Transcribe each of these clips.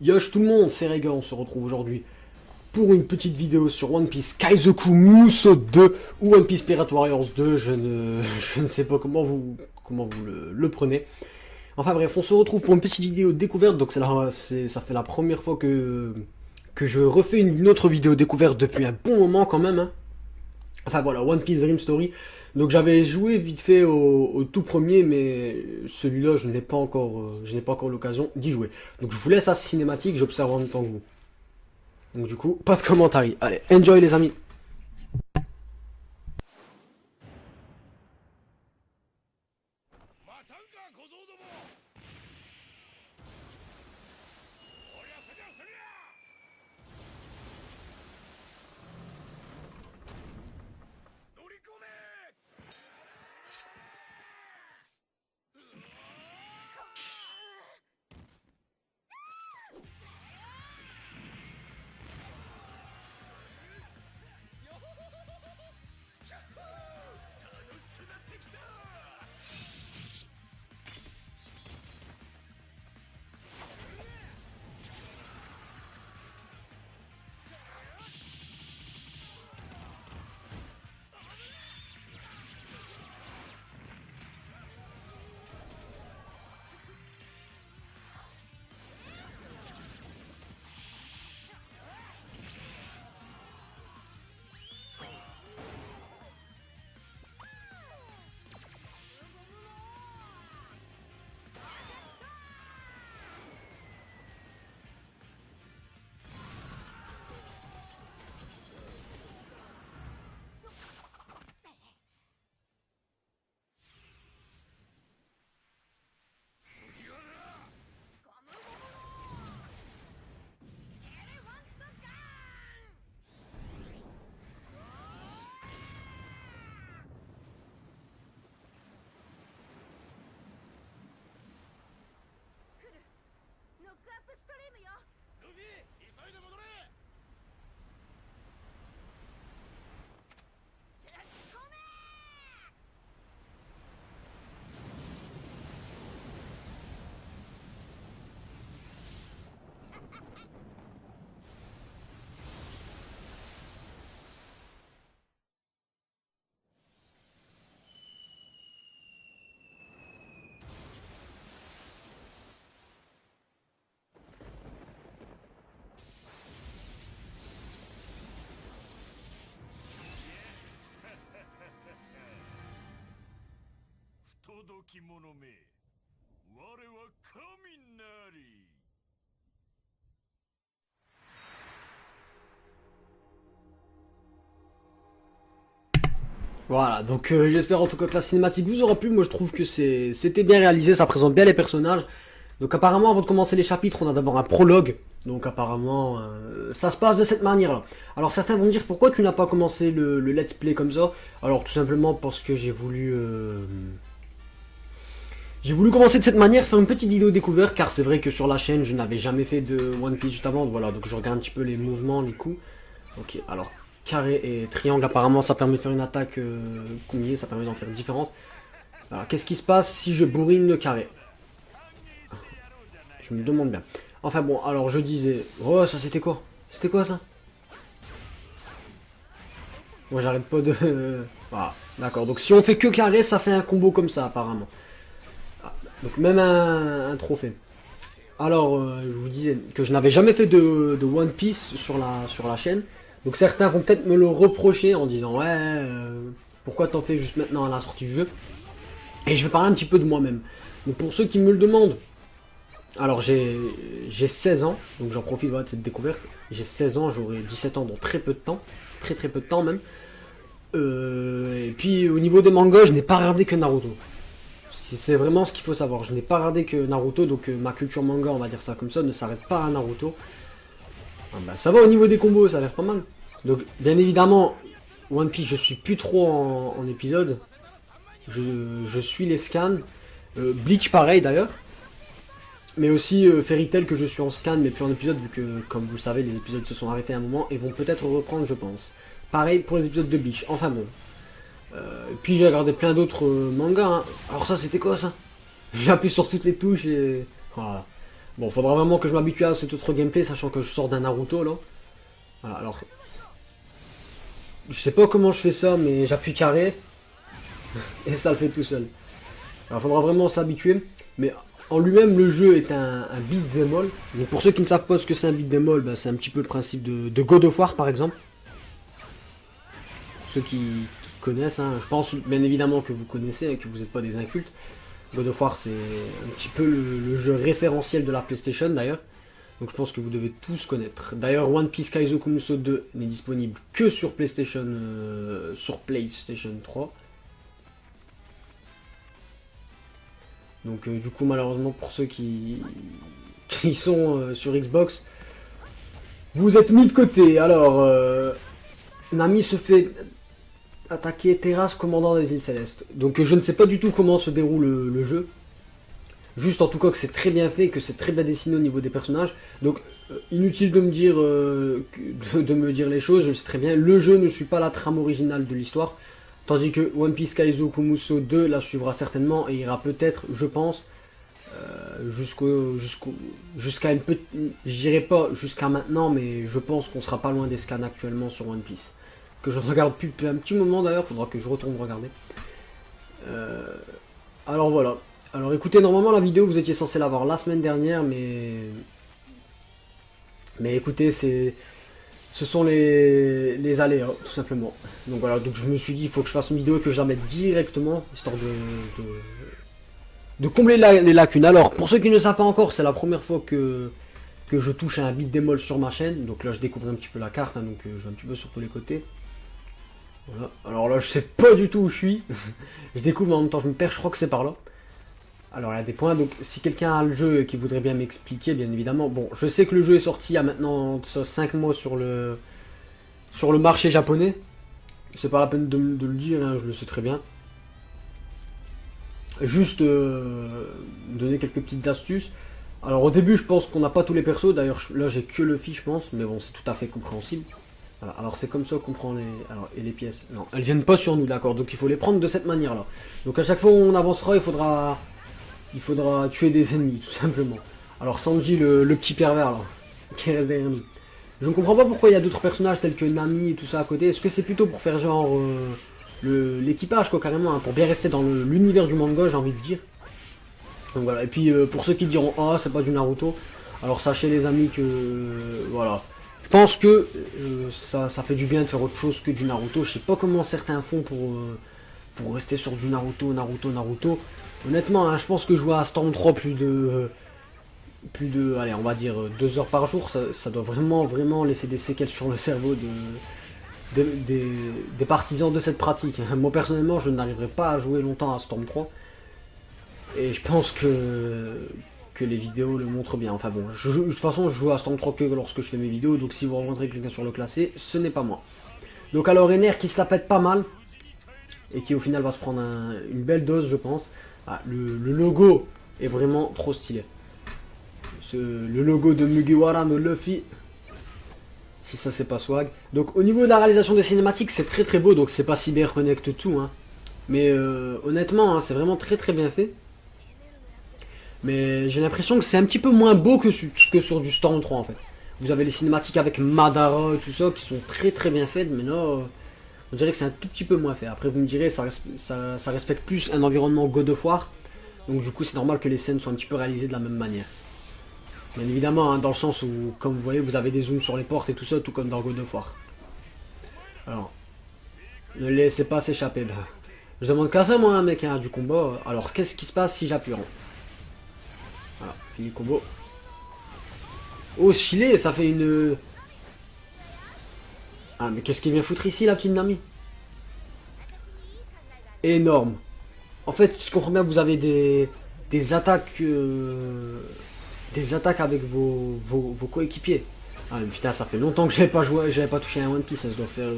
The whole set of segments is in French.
Yosh tout le monde, c'est Rega, on se retrouve aujourd'hui pour une petite vidéo sur One Piece Kaizoku Musou 2 ou One Piece Pirate Warriors 2, je ne sais pas comment vous le prenez. Enfin bref, on se retrouve pour une petite vidéo découverte, donc ça fait la première fois que je refais une autre vidéo découverte depuis un bon moment quand même. Hein. Enfin voilà, One Piece Dream Story. Donc j'avais joué vite fait au tout premier, mais celui-là je n'ai pas encore l'occasion d'y jouer. Donc je vous laisse la cinématique, j'observe en même temps que vous. Donc du coup, pas de commentaires. Allez, enjoy les amis. Voilà, donc j'espère en tout cas que la cinématique vous aura plu. Moi je trouve que c'était bien réalisé, ça présente bien les personnages. Donc apparemment avant de commencer les chapitres, on a d'abord un prologue. Donc apparemment ça se passe de cette manière-là. Alors certains vont me dire pourquoi tu n'as pas commencé le let's play comme ça. Alors tout simplement parce que j'ai voulu commencer de cette manière, faire une petite vidéo découverte, car c'est vrai que sur la chaîne je n'avais jamais fait de One Piece juste avant. Voilà, donc je regarde un petit peu les mouvements, les coups. Ok, alors carré et triangle, apparemment ça permet de faire une attaque combinée, ça permet d'en faire différentes. Alors qu'est-ce qui se passe si je bourrine le carré? Je me demande bien. Enfin bon, alors je disais... Oh, ça c'était quoi? C'était quoi ça? Moi j'arrête pas de... Voilà, d'accord. Donc si on fait que carré, ça fait un combo comme ça apparemment. Ah, donc même un trophée. Alors, je vous disais que je n'avais jamais fait de One Piece sur la chaîne. Donc certains vont peut-être me le reprocher en disant ouais, pourquoi t'en fais juste maintenant à la sortie du jeu? Et je vais parler un petit peu de moi-même. Donc pour ceux qui me le demandent, alors j'ai 16 ans, donc j'en profite voilà, de cette découverte. J'ai 16 ans, j'aurai 17 ans dans très peu de temps, très peu de temps même. Et puis au niveau des mangas, je n'ai pas regardé que Naruto. C'est vraiment ce qu'il faut savoir. Je n'ai pas regardé que Naruto, donc ma culture manga, on va dire ça comme ça, ne s'arrête pas à Naruto. Ah bah, ça va au niveau des combos, ça a l'air pas mal. Donc bien évidemment, One Piece, je suis plus trop en épisode. Je suis les scans. Bleach pareil d'ailleurs. Mais aussi Fairy Tail que je suis en scan mais plus en épisode vu que comme vous le savez les épisodes se sont arrêtés à un moment et vont peut-être reprendre je pense. Pareil pour les épisodes de Bleach, enfin bon. Puis j'ai regardé plein d'autres mangas. Hein. Alors ça c'était quoi ça? J'ai appuyé sur toutes les touches et... Voilà. Bon, faudra vraiment que je m'habitue à cet autre gameplay, sachant que je sors d'un Naruto, là. Voilà, alors... Je sais pas comment je fais ça, mais j'appuie carré. Et ça le fait tout seul. Alors, faudra vraiment s'habituer. Mais en lui-même, le jeu est un beat'em all. Donc, pour ceux qui ne savent pas ce que c'est un beat'em all, ben, c'est un petit peu le principe de God of War, par exemple. Ceux qui connaissent, hein, je pense bien évidemment que vous connaissez, et que vous n'êtes pas des incultes. God of War, c'est un petit peu le jeu référentiel de la PlayStation, d'ailleurs. Donc je pense que vous devez tous connaître. D'ailleurs, One Piece Kaizo Kumusou 2 n'est disponible que sur PlayStation 3. Donc du coup, malheureusement, pour ceux qui sont sur Xbox, vous êtes mis de côté. Alors, Nami se fait attaquer Terrace, commandant des îles Célestes. Donc je ne sais pas du tout comment se déroule le jeu. Juste en tout cas que c'est très bien fait, que c'est très bien dessiné au niveau des personnages. Donc inutile de me dire les choses, je sais très bien. Le jeu ne suit pas la trame originale de l'histoire. Tandis que One Piece Kaizo Kumusou 2 la suivra certainement et ira peut-être, je pense, jusqu'à une petite... Je dirais pas jusqu'à maintenant, mais je pense qu'on sera pas loin des scans actuellement sur One Piece. Que je ne regarde plus depuis un petit moment d'ailleurs, faudra que je retourne regarder. Alors voilà. Alors écoutez, normalement la vidéo vous étiez censé l'avoir la semaine dernière, mais écoutez, ce sont les aléas, tout simplement. Donc voilà, donc je me suis dit il faut que je fasse une vidéo et que je la mette directement, histoire de combler les lacunes. Alors pour ceux qui ne le savent pas encore, c'est la première fois que je touche à un beat'em all sur ma chaîne. Donc là je découvre un petit peu la carte, hein, donc je vais un petit peu sur tous les côtés. Voilà. Alors là je sais pas du tout où je suis. Je découvre mais en même temps je me perds, je crois que c'est par là. Alors il y a des points, donc si quelqu'un a le jeu et qui voudrait bien m'expliquer, bien évidemment. Bon, je sais que le jeu est sorti il y a maintenant 5 mois sur le marché japonais. C'est pas la peine de le dire, hein, je le sais très bien. Juste donner quelques petites astuces. Alors au début je pense qu'on n'a pas tous les persos, d'ailleurs là j'ai que Luffy je pense, mais bon c'est tout à fait compréhensible. Voilà, alors c'est comme ça qu'on prend les pièces. Non, elles viennent pas sur nous, d'accord, donc il faut les prendre de cette manière là. Donc à chaque fois où on avancera, il faudra tuer des ennemis, tout simplement. Alors Sanji, le petit pervers là, qui reste derrière nous. Je ne comprends pas pourquoi il y a d'autres personnages tels que Nami et tout ça à côté. Est-ce que c'est plutôt pour faire genre l'équipage quoi carrément, hein, pour bien rester dans l'univers du manga, j'ai envie de dire. Donc voilà, et puis pour ceux qui diront ah c'est pas du Naruto, alors sachez les amis que voilà. Je pense que ça fait du bien de faire autre chose que du Naruto. Je sais pas comment certains font pour rester sur du Naruto. Honnêtement, hein, je pense que jouer à Storm 3 plus de, allez, on va dire 2 heures par jour, ça doit vraiment laisser des séquelles sur le cerveau des partisans de cette pratique. Moi personnellement, je n'arriverai pas à jouer longtemps à Storm 3. Et je pense que les vidéos le montrent bien. Enfin bon, de toute façon, je joue à Storm 3 que lorsque je fais mes vidéos, donc si vous rencontrez quelqu'un sur le classé, ce n'est pas moi. Donc alors, Ener qui se la pète pas mal, et qui au final va se prendre une belle dose, je pense. Ah, le logo est vraiment trop stylé. Le logo de Mugiwara no Luffy. Si ça c'est pas swag. Donc au niveau de la réalisation des cinématiques, c'est très beau, donc c'est pas CyberConnect tout, hein. Mais honnêtement, hein, c'est vraiment très bien fait. Mais j'ai l'impression que c'est un petit peu moins beau que sur du Storm 3 en fait. Vous avez les cinématiques avec Madara et tout ça qui sont très bien faites, mais là, on dirait que c'est un tout petit peu moins fait. Après vous me direz, ça respecte plus un environnement God of War. Donc du coup c'est normal que les scènes soient un petit peu réalisées de la même manière. Bien évidemment, hein, dans le sens où, comme vous voyez, vous avez des zooms sur les portes et tout ça, tout comme dans God of War. Alors, ne laissez pas s'échapper. Bah. Je demande qu'à ça, moi, un mec, hein, du combat. Alors, qu'est-ce qui se passe si j'appuie rond? Voilà, fini le combo. Oh, chilé, ça fait une... Ah, mais qu'est-ce qu'il vient foutre ici, la petite Nami? Énorme. En fait, je comprends bien, vous avez des attaques... Des attaques avec vos coéquipiers. Ah mais putain, ça fait longtemps que j'avais pas joué, j'avais pas touché à un One Piece, ça doit faire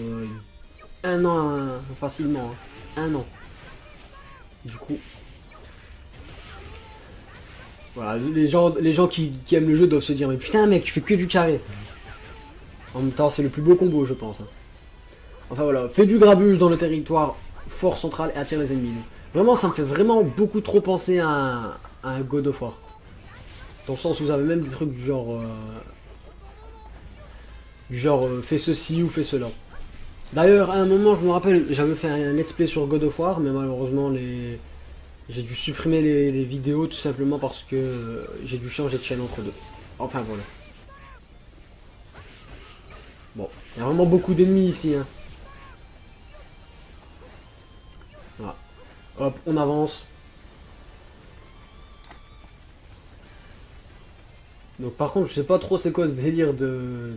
1 an facilement, hein. 1 an. Du coup, voilà, les gens qui aiment le jeu doivent se dire mais putain mec, tu fais que du carré. En même temps, c'est le plus beau combo, je pense. Hein. Enfin voilà, fais du grabuge dans le territoire fort central et attire les ennemis. Vraiment, ça me fait vraiment beaucoup trop penser à un God of War. Dans le sens où vous avez même des trucs du genre fais ceci ou fais cela. D'ailleurs, à un moment, je me rappelle, j'avais fait un let's play sur God of War, mais malheureusement, j'ai dû supprimer les vidéos tout simplement parce que j'ai dû changer de chaîne entre deux. Enfin voilà. Bon, il y a vraiment beaucoup d'ennemis ici. Hein. Voilà. Hop, on avance. Donc par contre, je sais pas trop c'est quoi ce délire de...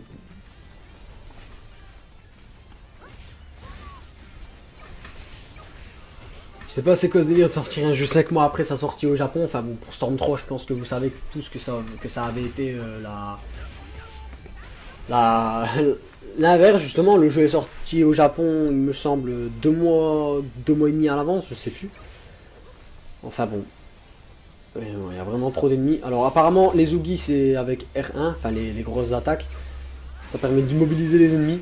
Je sais pas c'est quoi ce délire de sortir un jeu 5 mois après sa sortie au Japon. Enfin bon, pour Storm 3, je pense que vous savez tous que ça avait été la... L'inverse justement, le jeu est sorti au Japon, il me semble, 2 mois et demi à l'avance, je sais plus. Enfin bon, il y a vraiment trop d'ennemis. Alors apparemment, les Oogies c'est avec R1, enfin les grosses attaques. Ça permet d'immobiliser les ennemis.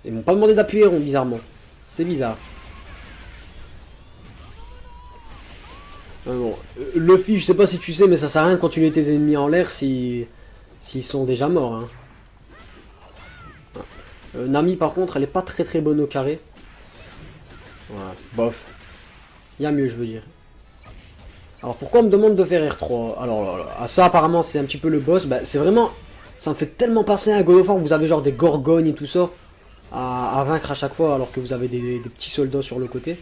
Ils m'ont pas demandé d'appuyer rond, bizarrement. C'est bizarre. Bon, Luffy, je sais pas si tu sais, mais ça sert à rien de continuer tes ennemis en l'air s'ils sont déjà morts. Hein. Nami, par contre, elle est pas très bonne au carré. Voilà, bof. Il y a mieux, je veux dire. Alors pourquoi on me demande de faire R3? Alors ça apparemment c'est un petit peu le boss. Bah, c'est vraiment... Ça me fait tellement passer à un God of War où vous avez genre des gorgognes et tout ça à vaincre à chaque fois alors que vous avez des petits soldats sur le côté.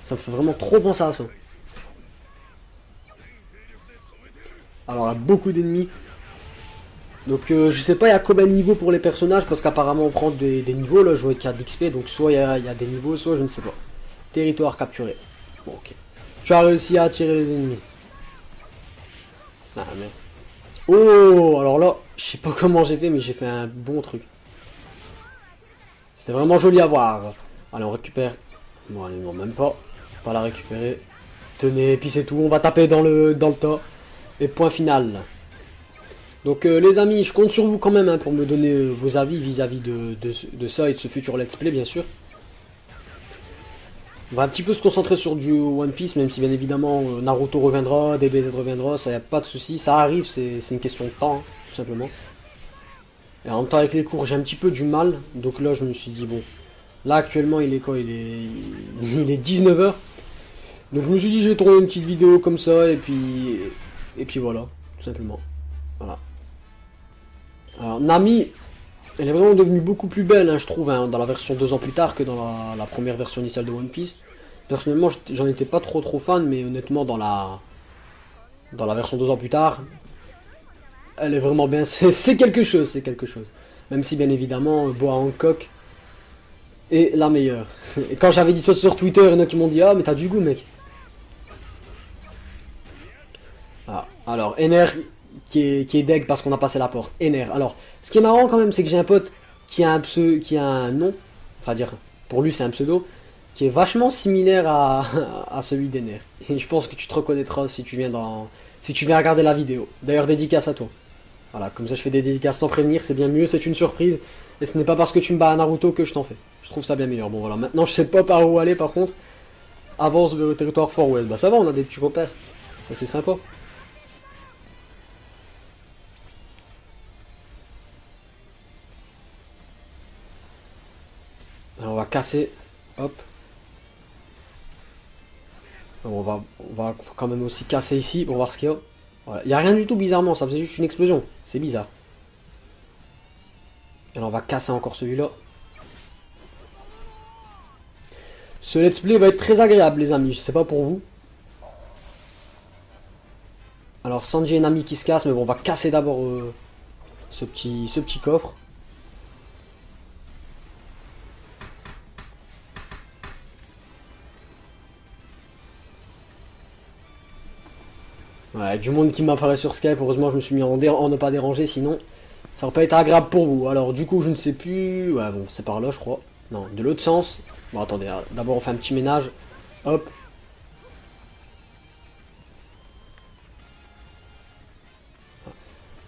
Ça me fait vraiment trop penser à ça. Alors il y a beaucoup d'ennemis. Donc je sais pas il y a combien de niveaux pour les personnages parce qu'apparemment on prend des niveaux là, je vois qu'il y a de l'XP donc soit il y a des niveaux soit je ne sais pas. Territoire capturé. Bon ok. Tu as réussi à attirer les ennemis. Ah merde. Oh, alors là, je sais pas comment j'ai fait, mais j'ai fait un bon truc. C'était vraiment joli à voir. Allez, on récupère. Bon, allez, non, même pas. Pas la récupérer. Tenez, et puis c'est tout. On va taper dans le tas. Et point final. Donc, les amis, je compte sur vous quand même hein, pour me donner vos avis vis-à-vis de ça et de ce futur let's play, bien sûr. On va un petit peu se concentrer sur du One Piece, même si bien évidemment Naruto reviendra, DBZ reviendra, ça y a pas de souci, ça arrive, c'est une question de temps, hein, tout simplement. Et en même temps avec les cours j'ai un petit peu du mal, donc là je me suis dit bon, là actuellement il est quoi, il est 19h, donc je me suis dit je vais tourner une petite vidéo comme ça et puis voilà, tout simplement, voilà. Alors Nami, elle est vraiment devenue beaucoup plus belle, hein, je trouve, hein, dans la version 2 ans plus tard que dans la première version initiale de One Piece. Personnellement, j'en étais pas trop fan, mais honnêtement, dans la version 2 ans plus tard, elle est vraiment bien. C'est quelque chose, c'est quelque chose. Même si, bien évidemment, Boa Hancock est la meilleure. Et quand j'avais dit ça sur Twitter, il y en a qui m'ont dit ah, mais t'as du goût, mec. Ah, alors, Ener qui est deg parce qu'on a passé la porte. Ener. Alors, ce qui est marrant quand même, c'est que j'ai un pote qui a un nom, enfin dire, pour lui c'est un pseudo, qui est vachement similaire à celui d'Ener. Et je pense que tu te reconnaîtras si tu viens regarder la vidéo. D'ailleurs, dédicace à toi. Voilà, comme ça je fais des dédicaces sans prévenir, c'est bien mieux, c'est une surprise. Et ce n'est pas parce que tu me bats à Naruto que je t'en fais. Je trouve ça bien meilleur. Bon voilà, maintenant je sais pas par où aller par contre. Avance vers le territoire Fort West. Bah ça va, on a des petits repères. Ça c'est sympa. Alors on va casser. Hop. On va quand même aussi casser ici pour voir ce qu'il y a. Voilà. Il n'y a rien du tout bizarrement, ça faisait juste une explosion. C'est bizarre. Alors on va casser encore celui-là. Ce let's play va être très agréable les amis, je sais pas pour vous. Alors Sanji et Nami qui se cassent, mais bon on va casser d'abord ce petit coffre. Ouais, du monde qui m'apparaît sur Skype, heureusement je me suis mis en ne pas déranger, sinon ça aurait pas été agréable pour vous. Alors du coup je ne sais plus, ouais bon c'est par là je crois, non de l'autre sens. Bon attendez, d'abord on fait un petit ménage, hop.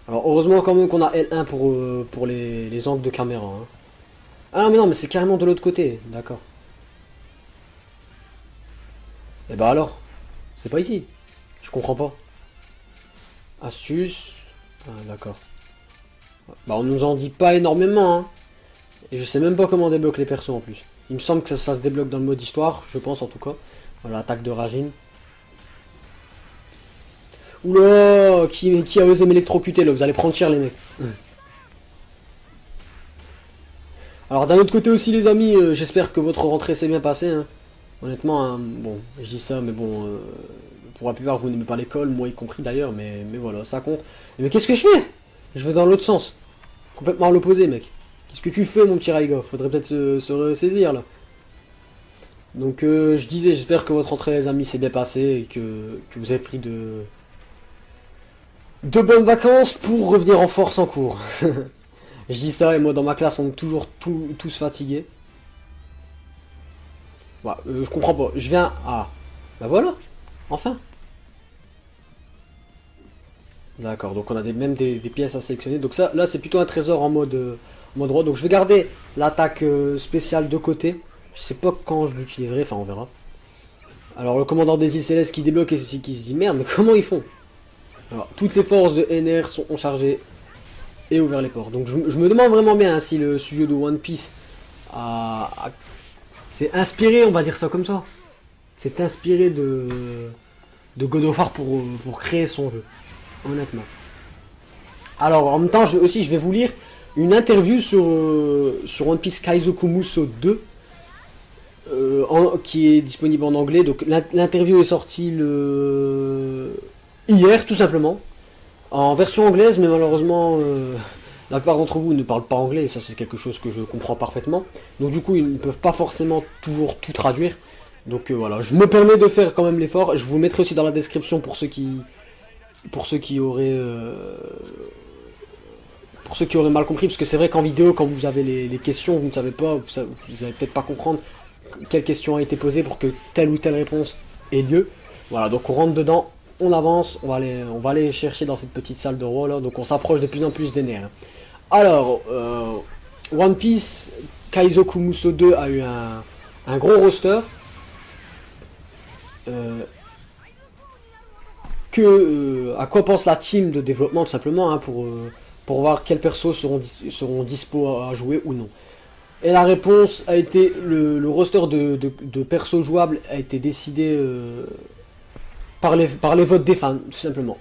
Alors heureusement quand même qu'on a L1 pour les angles de caméra. Hein. Ah mais non mais c'est carrément de l'autre côté, d'accord. Et bah alors, C'est pas ici. Je comprends pas. Astuce. Ah, d'accord. Bah, on nous en dit pas énormément, hein. Et je sais même pas comment on débloque les persos en plus. Il me semble que ça se débloque dans le mode histoire, je pense en tout cas. Voilà, attaque de Rajin. Oula, qui a osé m'électrocuter là? Vous allez prendre cher les mecs. Alors d'un autre côté aussi les amis, j'espère que votre rentrée s'est bien passée, hein. Honnêtement, hein, bon, je dis ça, mais bon, pour la plupart vous n'aimez pas l'école, moi y compris d'ailleurs, mais voilà, ça compte. Mais qu'est-ce que je fais? Je vais dans l'autre sens. Complètement à l'opposé, mec. Qu'est-ce que tu fais, mon petit Raiga? Faudrait peut-être se ressaisir, là. Donc, je disais, j'espère que votre rentrée, les amis, s'est bien passée et que vous avez pris de bonnes vacances pour revenir en force en cours. Je dis ça, et moi, dans ma classe, on est toujours tous fatigués. Ouais, je comprends pas. Je viens... Ah, bah voilà. Enfin. D'accord, donc on a même des pièces à sélectionner. Donc ça, là, c'est plutôt un trésor en mode droit. Donc je vais garder l'attaque spéciale de côté. Je sais pas quand je l'utiliserai, enfin on verra. Alors le commandant des îles célestes qui débloque et ceci qui se dit merde, mais comment ils font? Alors toutes les forces de NR ont chargé et ouvert les ports. Donc je me demande vraiment bien hein, si le studio de One Piece s'est inspiré, on va dire ça comme ça. C'est inspiré de God of War pour créer son jeu. Honnêtement. Alors en même temps, je vais vous lire une interview sur One Piece Kaizoku Musou 2 qui est disponible en anglais. Donc l'interview est sortie hier tout simplement en version anglaise, mais malheureusement la plupart d'entre vous ne parlent pas anglais et ça c'est quelque chose que je comprends parfaitement. Donc du coup ils ne peuvent pas forcément toujours tout traduire. Donc voilà, je me permets de faire quand même l'effort. Je vous mettrai aussi dans la description pour ceux qui auraient mal compris, parce que c'est vrai qu'en vidéo, quand vous avez les questions, vous ne savez pas, vous allez peut-être pas comprendre quelle question a été posée pour que telle ou telle réponse ait lieu. Voilà, donc on rentre dedans, on avance, on va aller chercher dans cette petite salle de roi là, donc on s'approche de plus en plus des nerfs. Alors, One Piece Kaizoku Musou 2 a eu un gros roster. À quoi pense la team de développement tout simplement hein, pour voir quels persos seront dispo à jouer ou non. Et la réponse a été le roster de persos jouables a été décidé par les votes des fans tout simplement.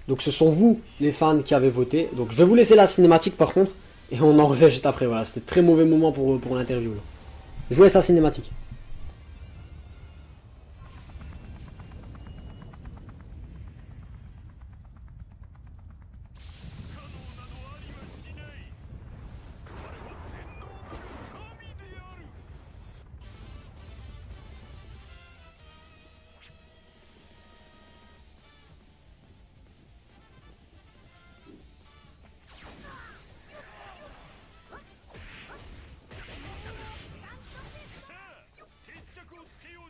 Donc ce sont vous les fans qui avez voté. Donc je vais vous laisser la cinématique par contre et on en revient juste après. Voilà, c'était très mauvais moment pour l'interview. Je vous laisse la cinématique.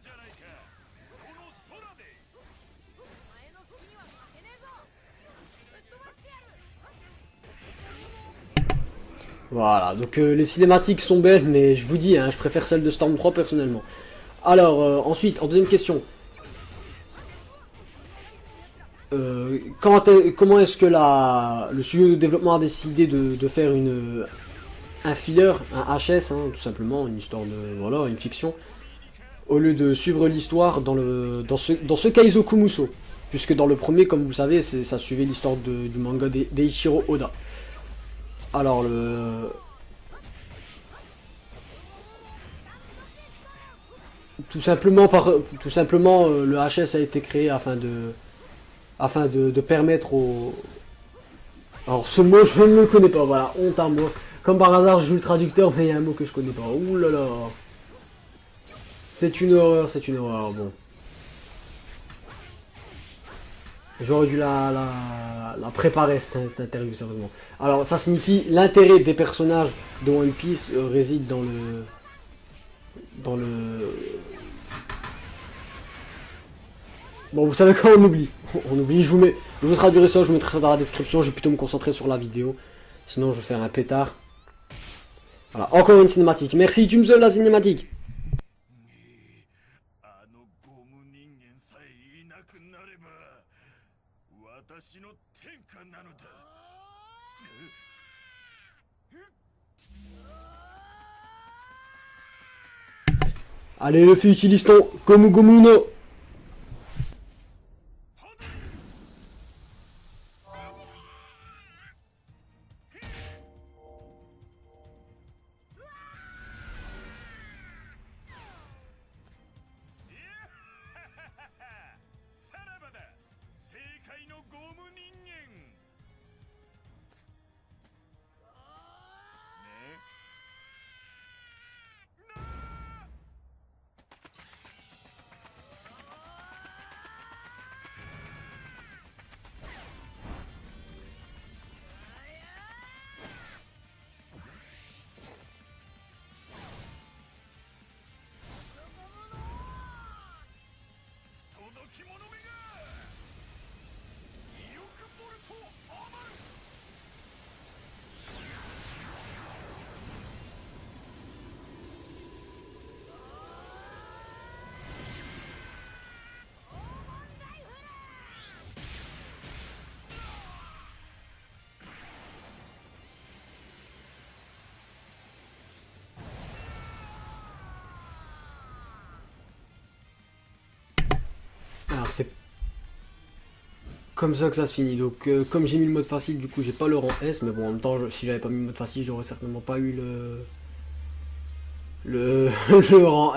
じゃないか。この空で。お前の好きには負けねえぞ。ぶっ飛ばしてやる。 Voilà, donc les cinématiques sont belles, mais je vous dis, hein, je préfère celle de Storm 3 personnellement. Alors, ensuite, en deuxième question. Comment est-ce que le studio de développement a décidé de faire un filler, un HS, hein, tout simplement, une histoire de... Voilà, une fiction, au lieu de suivre l'histoire dans ce Kaizoku Musou. Puisque dans le premier, comme vous savez, ça suivait l'histoire du manga d'Eiichiro Oda. Alors tout simplement le HS a été créé afin de permettre aux... Alors ce mot je ne le connais pas, voilà, honte à moi. Comme par hasard je joue le traducteur mais il y a un mot que je connais pas. Ouh là là. C'est une horreur, bon. J'aurais dû la préparer cette interview, sérieusement. Alors, ça signifie l'intérêt des personnages de One Piece réside dans le... Bon, vous savez quoi, on oublie. On oublie, je vous traduirai ça, je vous mettrai ça dans la description, je vais plutôt me concentrer sur la vidéo. Sinon, je vais faire un pétard. Voilà, encore une cinématique. Merci, tu me donnes la cinématique. 私の天下なのだ。Allez Luffy, utilise ton Gomu Gomu no. Alors c'est comme ça que ça se finit. Donc comme j'ai mis le mode facile, du coup j'ai pas le rang S, mais bon en même temps si j'avais pas mis le mode facile, j'aurais certainement pas eu le le rang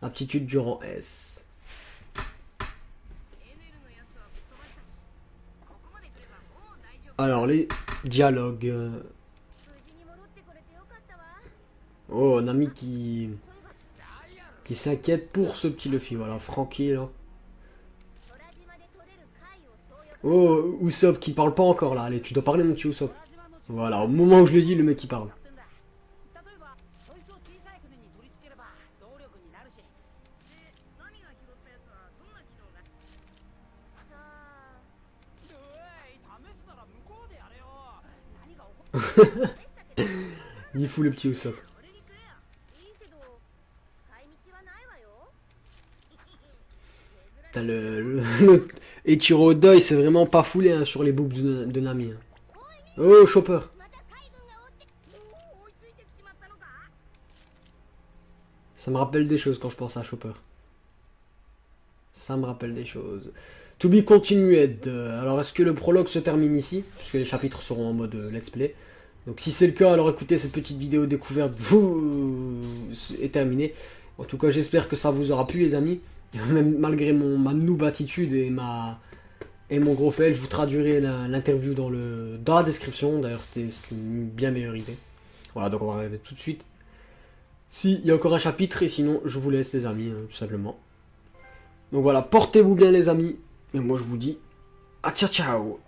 l'aptitude du rang S. Alors les dialogues. Oh, Nami qui s'inquiète pour ce petit Luffy, voilà, Frankie là. Oh, Usopp qui parle pas encore là, allez, tu dois parler mon petit Usopp. Voilà, au moment où je le dis, le mec il parle. Il fout le petit Usopp. T'as le Eiichiro Oda, il s'est vraiment pas foulé hein, sur les boobs de Nami. Hein. Oh, Chopper. Ça me rappelle des choses quand je pense à Chopper. Ça me rappelle des choses. To be continued. Alors, est-ce que le prologue se termine ici? Puisque les chapitres seront en mode let's play. Donc, si c'est le cas, alors écoutez, cette petite vidéo découverte est terminée. En tout cas, j'espère que ça vous aura plu, les amis. Même malgré ma noob attitude et mon gros fail, je vous traduirai l'interview dans la description. D'ailleurs, c'était une bien meilleure idée. Voilà, donc on va regarder tout de suite. S'il y a encore un chapitre, et sinon, je vous laisse, les amis, hein, tout simplement. Donc voilà, portez-vous bien, les amis. Et moi, je vous dis à ciao ciao.